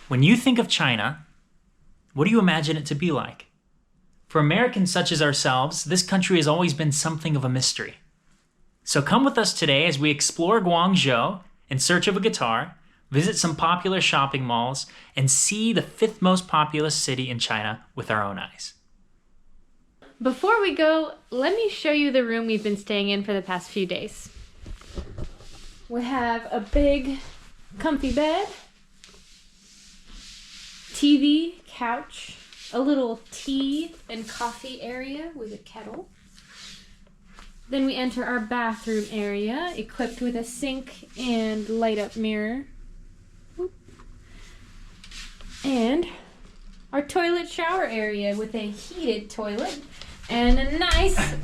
When you think of China, what do you imagine it to be like? For Americans such as ourselves, this country has always been something of a mystery. So come with us today as we explore Guangzhou in search of a guitar, visit some popular shopping malls, and see the 5th most populous city in China with our own eyes. Before we go, let me show you the room we've been staying in for the past few days. We have a big, comfy bed, TV, couch, a little tea and coffee area with a kettle. Then we enter our bathroom area, equipped with a sink and light-up mirror. And our toilet shower area with a heated toilet and a nice,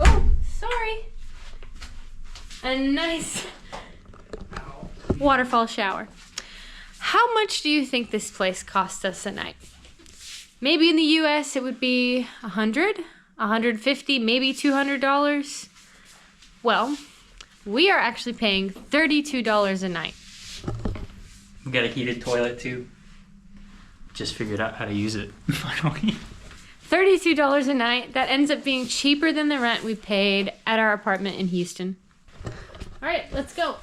a nice waterfall shower. How much do you think this place cost us a night? Maybe in the US it would be $100, $150, maybe $200. Well, we are actually paying $32 a night. We got a heated toilet too. Just figured out how to use it finally. $32 a night. That ends up being cheaper than the rent we paid at our apartment in Houston. All right, let's go.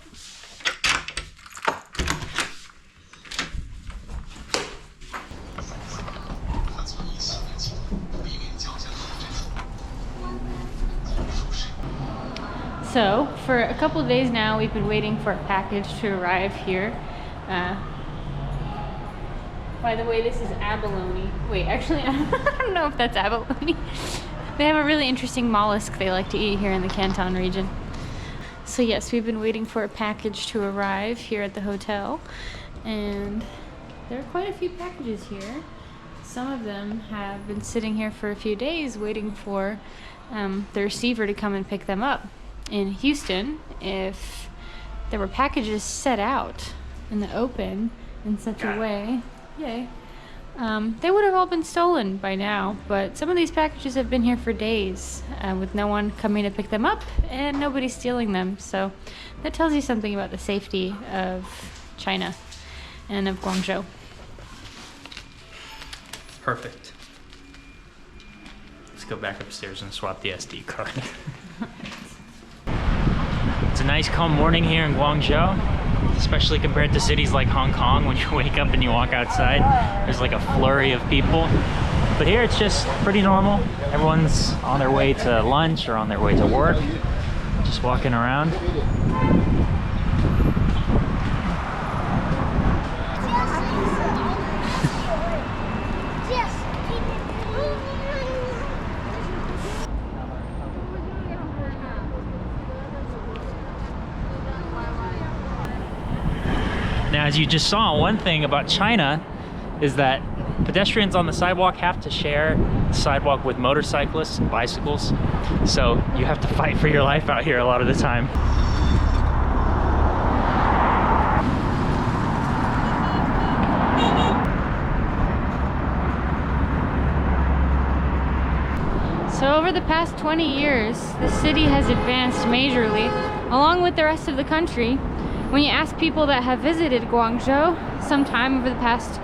So, for a couple of days now, we've been waiting for a package to arrive here. By the way, this is abalone. Wait, actually, I don't know if that's abalone. They have a really interesting mollusk they like to eat here in the Canton region. So yes, we've been waiting for a package to arrive here at the hotel. And there are quite a few packages here. Some of them have been sitting here for a few days waiting for the receiver to come and pick them up. In Houston, if there were packages set out in the open in such a way, they would have all been stolen by now. But some of these packages have been here for days with no one coming to pick them up and nobody stealing them. So that tells you something about the safety of China and of Guangzhou. Perfect. Let's go back upstairs and swap the SD card. It's a nice calm morning here in Guangzhou, especially compared to cities like Hong Kong. When you wake up and you walk outside, there's like a flurry of people. But here it's just pretty normal. Everyone's on their way to lunch or on their way to work, just walking around. Now, as you just saw, one thing about China is that pedestrians on the sidewalk have to share the sidewalk with motorcyclists and bicycles. So you have to fight for your life out here a lot of the time. So over the past 20 years, the city has advanced majorly, along with the rest of the country. When you ask people that have visited Guangzhou sometime over the past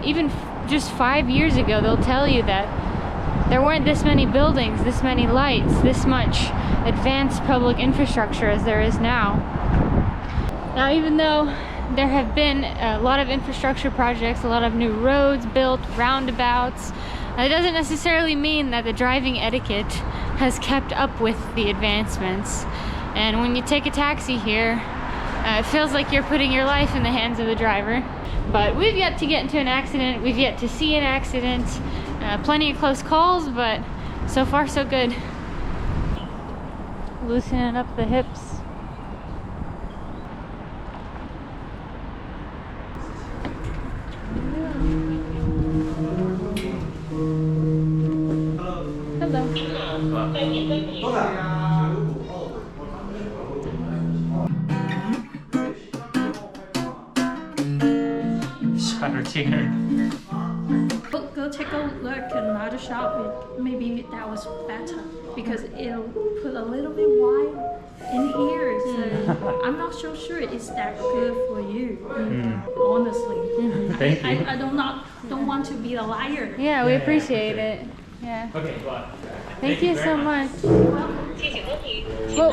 even just 5 years ago, they'll tell you that there weren't this many buildings, this many lights, this much advanced public infrastructure as there is now. Now, even though there have been a lot of infrastructure projects, a lot of new roads built, roundabouts, it doesn't necessarily mean that the driving etiquette has kept up with the advancements. And when you take a taxi here, it feels like you're putting your life in the hands of the driver. But we've yet to get into an accident. We've yet to see an accident. Plenty of close calls, but so far so good. Loosening up the hips. Go take a look at another shop. Maybe that was better because it'll put a little bit wide in here. So I'm not so sure it's that good for you, honestly. Thank you. I don't want to be a liar. Yeah, we Yeah, appreciate for sure. it. Yeah. Okay, well, Thank you very so much.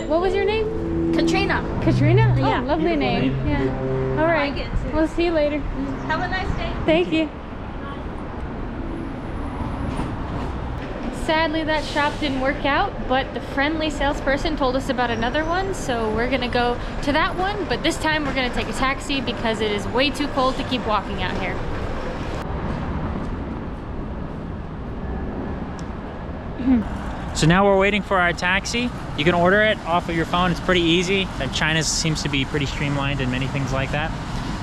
What was your name? Katrina. Katrina? Yeah. Oh, lovely name. name. Yeah. All right. like it too. We'll see you later. Have a nice day. Thank you. Sadly, that shop didn't work out, but the friendly salesperson told us about another one, so we're gonna go to that one, but this time we're gonna take a taxi because it is way too cold to keep walking out here. So now we're waiting for our taxi. You can order it off of your phone. It's pretty easy. China seems to be pretty streamlined in many things like that.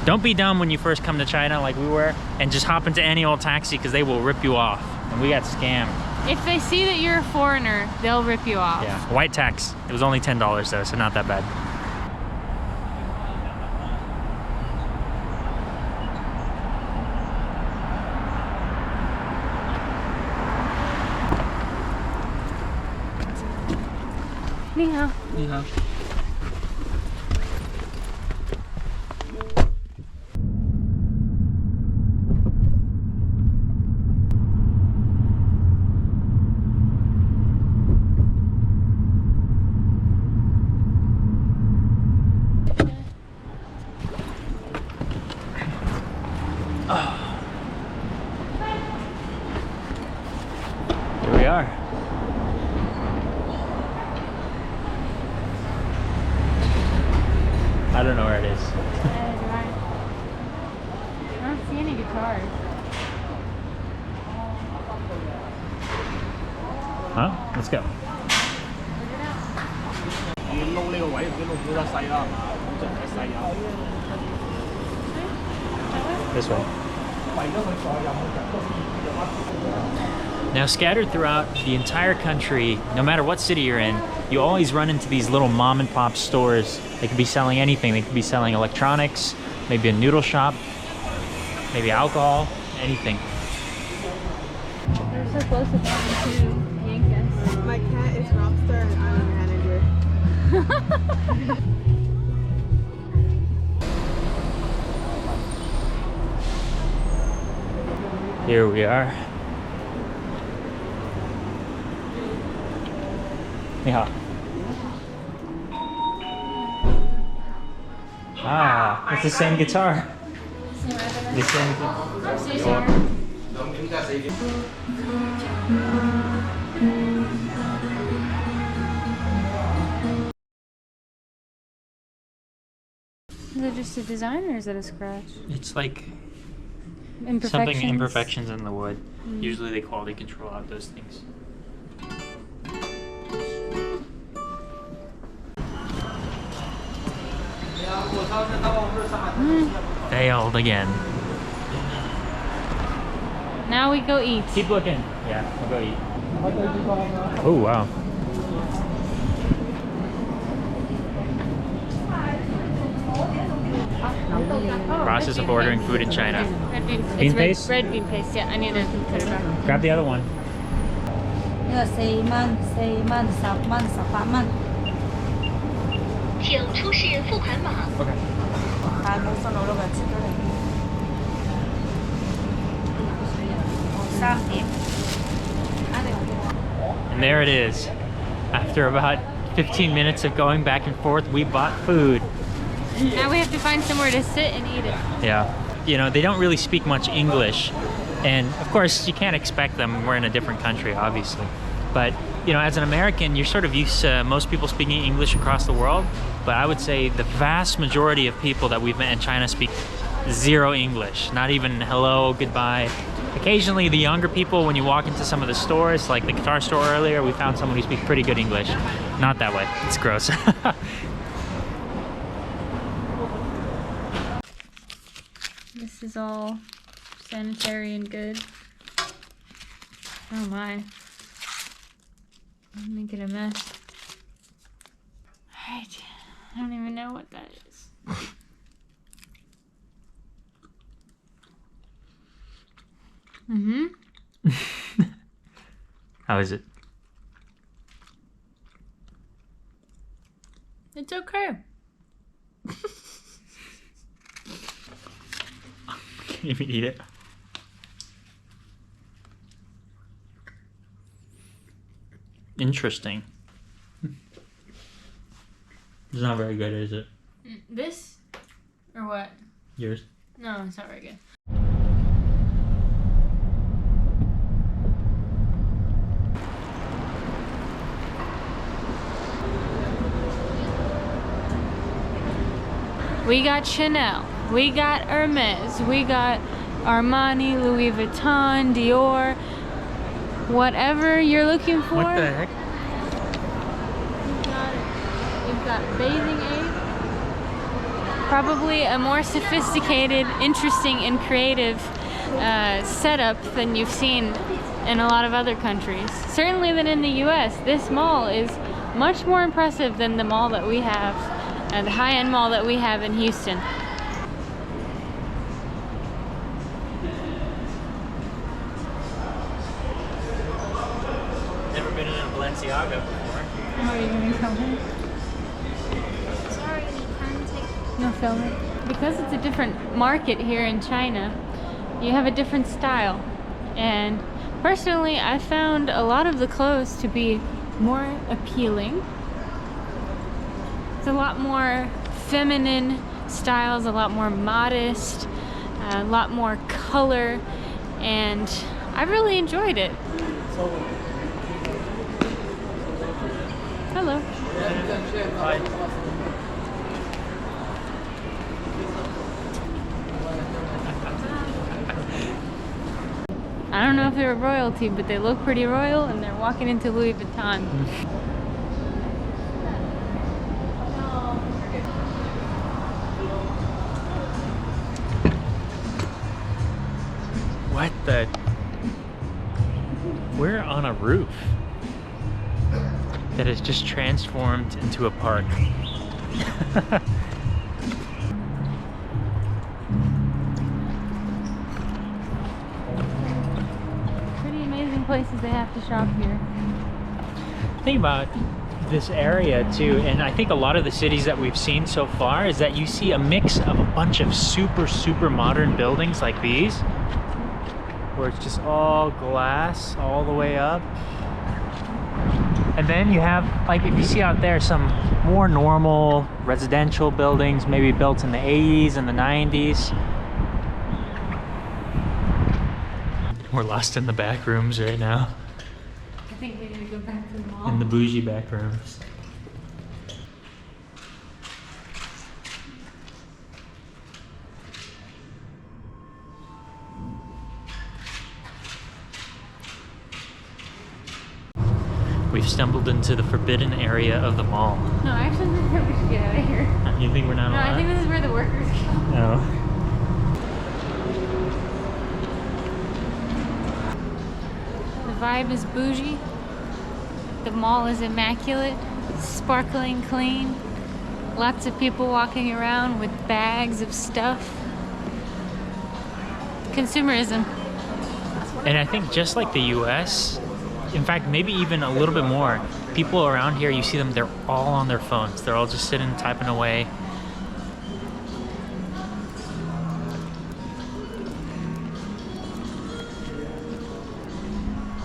Don't be dumb when you first come to China like we were and just hop into any old taxi because they will rip you off. And we got scammed. If they see that you're a foreigner, they'll rip you off. Yeah, white tax. It was only $10 though, so not that bad. Ni hao. 你好。Here we are. I don't know where it is. I don't see any guitars. Huh? Let's go. This way. Now, scattered throughout the entire country, no matter what city you're in, you always run into these little mom and pop stores. They could be selling anything. They could be selling electronics, maybe a noodle shop, maybe alcohol, anything. They're so close to town too. Yankas. My cat is Rockstar and I'm a manager. Here we are. 你好. Ah, it's the same guitar. The same guitar. Is it just a design or is it a scratch? It's like Imperfections. something imperfections in the wood. Usually they quality control out those things. Failed again. Now we go eat. Keep looking. Yeah, we'll go eat. Oh, wow. Process of ordering food in China. Red bean, Bean it's paste? Red bean paste, yeah. I need to put it back. Grab the other one. 4蚊、4蚊、10蚊、18蚊。请出示付款码。 Okay. 但冇信號咯，咪切咗嚟。3點。 And there it is. After about 15 minutes of going back and forth, we bought food. Now we have to find somewhere to sit and eat it. Yeah. You know, they don't really speak much English. And of course, you can't expect them. We're in a different country, obviously. But, you know, as an American, you're sort of used to most people speaking English across the world. But I would say the vast majority of people that we've met in China speak zero English. Not even hello, goodbye. Occasionally, the younger people, when you walk into some of the stores, like the guitar store earlier, we found someone who speaks pretty good English. Not that way. It's gross. This is all sanitary and good. Oh my. I'm making a mess. Alright. I don't even know what that is. Mm-hmm. How is it? It's okay. if you eat it. Interesting. It's not very good, is it? This? Or what? Yours? No, it's not very good. We got Chanel, we got Hermes, we got Armani, Louis Vuitton, Dior, whatever you're looking for. What the heck? You've got Bathing Ape. Probably a more sophisticated, interesting, and creative setup than you've seen in a lot of other countries. Certainly than in the US. This mall is much more impressive than the mall that we have, the high-end mall that we have in Houston. Never been in a Balenciaga before. How are you going to come in? Sorry, you can't take. No filming. Because it's a different market here in China, you have a different style. And personally, I found a lot of the clothes to be more appealing. It's a lot more feminine styles, a lot more modest, a lot more color, and I really enjoyed it. Hello. Hi. I don't know if they're royalty, but they look pretty royal, and they're walking into Louis Vuitton. What the? We're on a roof that has just transformed into a park. Pretty amazing places they have to shop here. Think about this area too, and I think a lot of the cities that we've seen so far is that you see a mix of a bunch of super modern buildings like these, where it's just all glass all the way up. And then you have, like, if you see out there, some more normal residential buildings, maybe built in the 80s and the 90s. We're lost in the back rooms right now. I think we need to go back to the mall. In the bougie back rooms. We've stumbled into the forbidden area of the mall. No, I actually think that we should get out of here. You think we're not No, allowed? I think this is where the workers go. No. The vibe is bougie. The mall is immaculate, sparkling clean. Lots of people walking around with bags of stuff. Consumerism. And I think just like the US, in fact, maybe even a little bit more, people around here, you see them, they're all on their phones. They're all just sitting, typing away.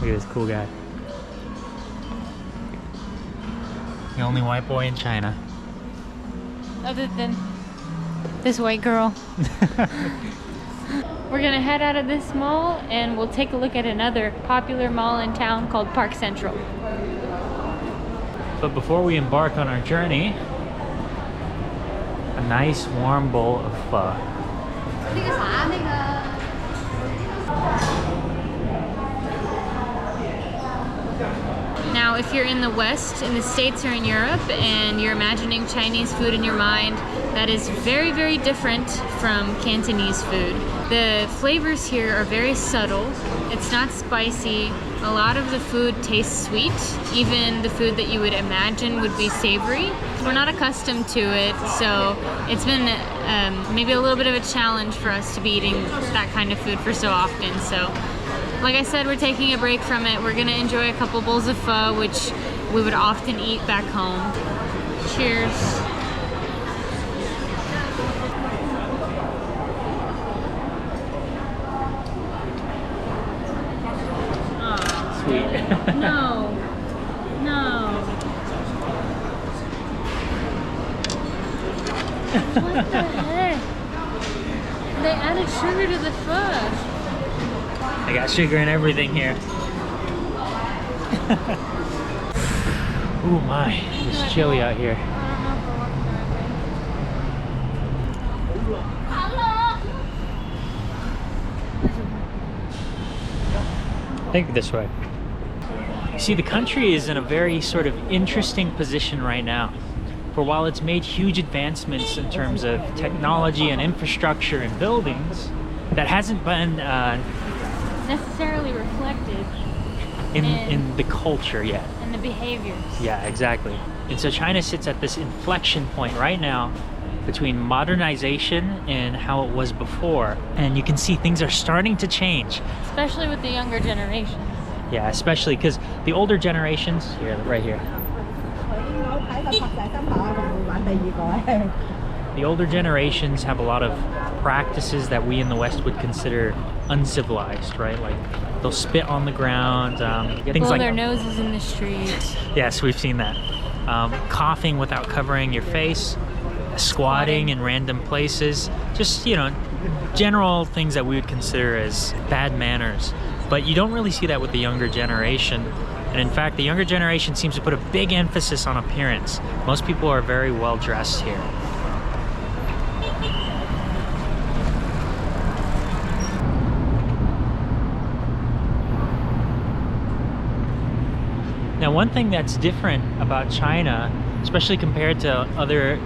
Look at this cool guy. The only white boy in China. Other than this white girl. We're gonna head out of this mall and we'll take a look at another popular mall in town called Park Central. But before we embark on our journey, a nice warm bowl of pho. Now, if you're in the West, in the States or in Europe, and you're imagining Chinese food in your mind, that is very, very different from Cantonese food. The flavors here are very subtle. It's not spicy. A lot of the food tastes sweet. Even the food that you would imagine would be savory. We're not accustomed to it, so it's been maybe a little bit of a challenge for us to be eating that kind of food for so often. So, like I said, we're taking a break from it. We're gonna enjoy a couple bowls of pho, which we would often eat back home. Cheers. sugar to the foot. I got sugar in everything here. Ooh my, it's chilly out here. I think this way. You see, the country is in a very sort of interesting position right now. For while it's made huge advancements in terms of technology and infrastructure and buildings, that hasn't been necessarily reflected in the culture yet. And the behaviors. Yeah, exactly. And so China sits at this inflection point right now between modernization and how it was before. And you can see things are starting to change. Especially with the younger generations. Yeah, especially because the older generations, here, right here. The older generations have a lot of practices that we in the West would consider uncivilized, right? Like they'll spit on the ground, things blow like their noses in the street. Yes, we've seen that. Coughing without covering your face, squatting in random places, just, you know, general things that we would consider as bad manners. But you don't really see that with the younger generation. And in fact, the younger generation seems to put a big emphasis on appearance. Most people are very well dressed here. Now, one thing that's different about China, especially compared to other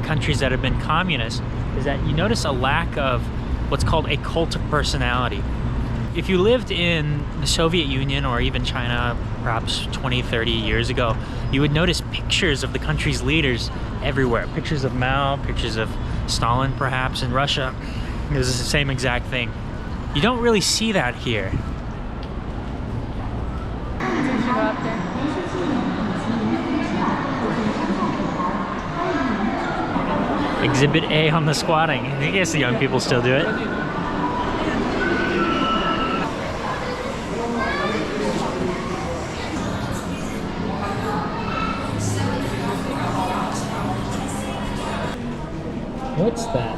countries that have been communist, is that you notice a lack of what's called a cult of personality. If you lived in the Soviet Union or even China perhaps 20, 30 years ago, you would notice pictures of the country's leaders everywhere. Pictures of Mao, pictures of Stalin perhaps. In Russia, it was the same exact thing. You don't really see that here. Go up there. Exhibit A on the squatting. I guess the young people still do it. What's that?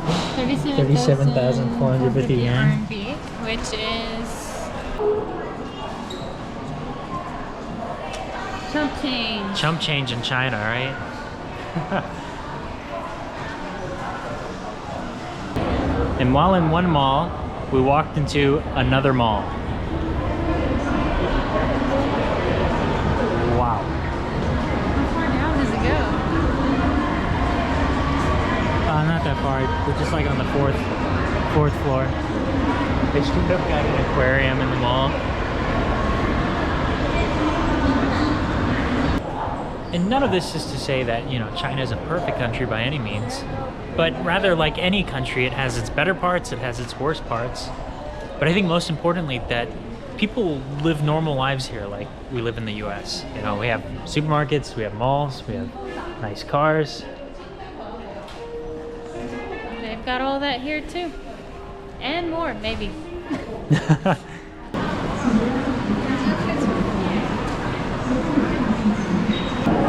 37,450 yen. RMB, which is chump change. Chump change in China, right? And while in one mall, we walked into another mall. Wow. How far down does it go? Not that far. We're just like on the fourth floor. They straight up got an aquarium in the mall. And none of this is to say that, you know, China is a perfect country by any means, but rather, like any country, it has its better parts, it has its worst parts. But I think most importantly that people live normal lives here like we live in the US. You know, we have supermarkets, we have malls, we have nice cars. They've got all that here too. And more, maybe.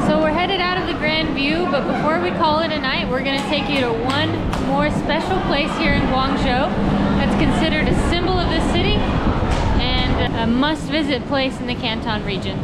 So we're headed out of the Grand View, but before we call it a night, we're going to take you to one more special place here in Guangzhou that's considered a symbol of the city and a must-visit place in the Canton region.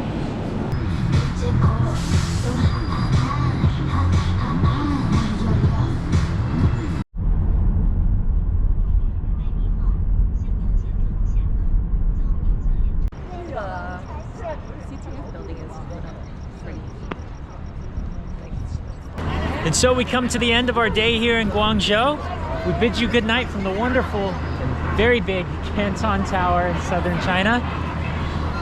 And so we come to the end of our day here in Guangzhou. We bid you good night from the wonderful and very big Canton Tower in southern China.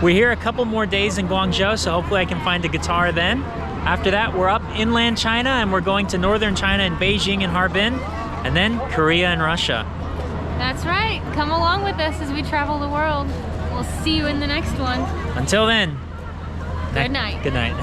We're here a couple more days in Guangzhou, so hopefully I can find a guitar then. After that, we're up inland China and we're going to northern China in Beijing and Harbin, and then Korea and Russia. That's right. Come along with us as we travel the world. We'll see you in the next one. Until then, Good night. Good night.